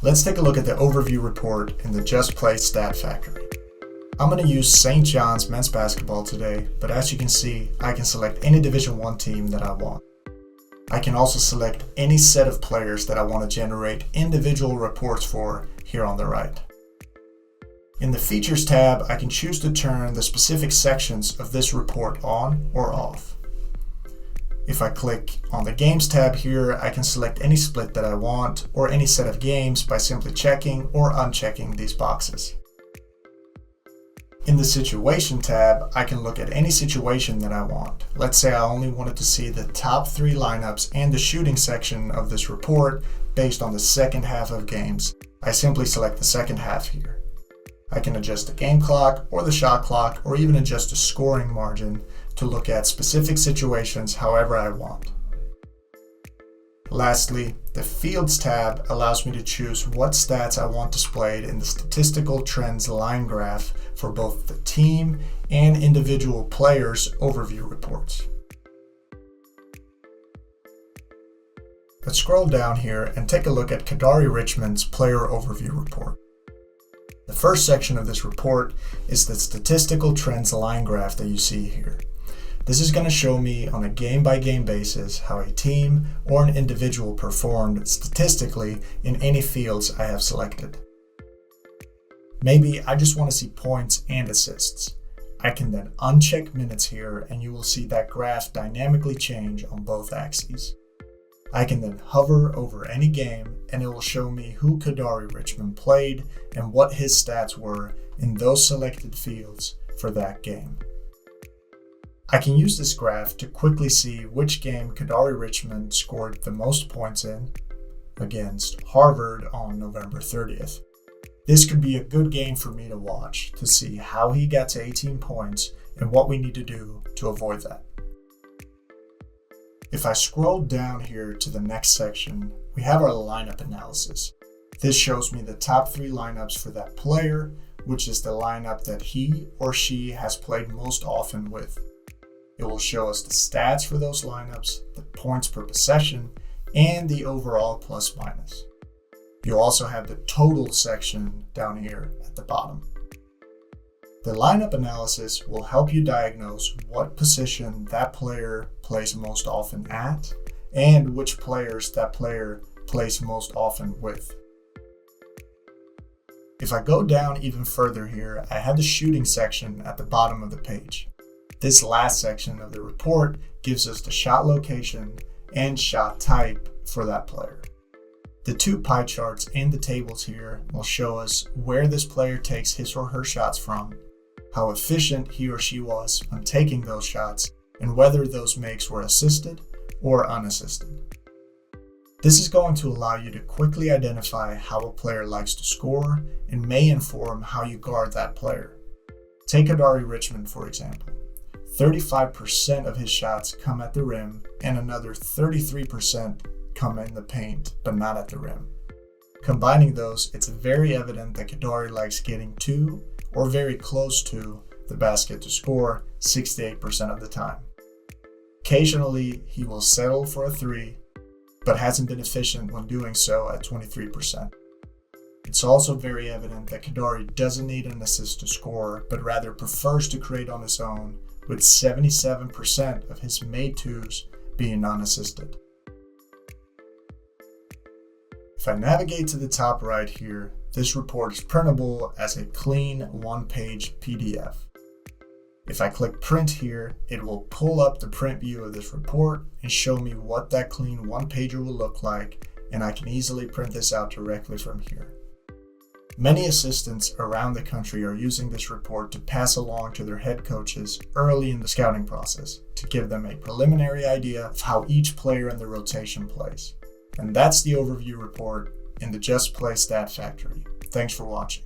Let's take a look at the overview report in the Just Play Stat Factory. I'm going to use St. John's men's basketball today, but as you can see, I can select any Division I team that I want. I can also select any set of players that I want to generate individual reports for here on the right. In the Features tab, I can choose to turn the specific sections of this report on or off. If I click on the Games tab here, I can select any split that I want or any set of games by simply checking or unchecking these boxes. In the Situation tab, I can look at any situation that I want. Let's say I only wanted to see the top 3 lineups and the shooting section of this report based on the second half of games. I simply select the second half here. I can adjust the game clock or the shot clock or even adjust the scoring margin to look at specific situations however I want. Lastly, the Fields tab allows me to choose what stats I want displayed in the Statistical Trends line graph for both the team and individual players' overview reports. Let's scroll down here and take a look at Kadary Richmond's player overview report. The first section of this report is the Statistical Trends line graph that you see here. This is going to show me on a game-by-game basis how a team or an individual performed statistically in any fields I have selected. Maybe I just want to see points and assists. I can then uncheck minutes here and you will see that graph dynamically change on both axes. I can then hover over any game and it will show me who Kadary Richmond played and what his stats were in those selected fields for that game. I can use this graph to quickly see which game Kadary Richmond scored the most points in against Harvard on November 30th. This could be a good game for me to watch to see how he got to 18 points and what we need to do to avoid that. If I scroll down here to the next section, we have our lineup analysis. This shows me the top 3 lineups for that player, which is the lineup that he or she has played most often with. It will show us the stats for those lineups, the points per possession, and the overall plus minus. You'll also have the total section down here at the bottom. The lineup analysis will help you diagnose what position that player plays most often at and which players that player plays most often with. If I go down even further here, I have the shooting section at the bottom of the page. This last section of the report gives us the shot location and shot type for that player. The 2 pie charts and the tables here will show us where this player takes his or her shots from, how efficient he or she was when taking those shots, and whether those makes were assisted or unassisted. This is going to allow you to quickly identify how a player likes to score and may inform how you guard that player. Take Kadary Richmond for example. 35% of his shots come at the rim and another 33% come in the paint, but not at the rim. Combining those, it's very evident that Kadary likes getting to or very close to the basket to score 68% of the time. Occasionally, he will settle for a 3, but hasn't been efficient when doing so at 23%. It's also very evident that Kadary doesn't need an assist to score, but rather prefers to create on his own, with 77% of his made 2s being unassisted. If I navigate to the top right here, this report is printable as a clean 1-page PDF. If I click print here, it will pull up the print view of this report and show me what that clean 1-pager will look like, and I can easily print this out directly from here. Many assistants around the country are using this report to pass along to their head coaches early in the scouting process to give them a preliminary idea of how each player in the rotation plays. And that's the overview report in the Just Play Stat Factory. Thanks for watching.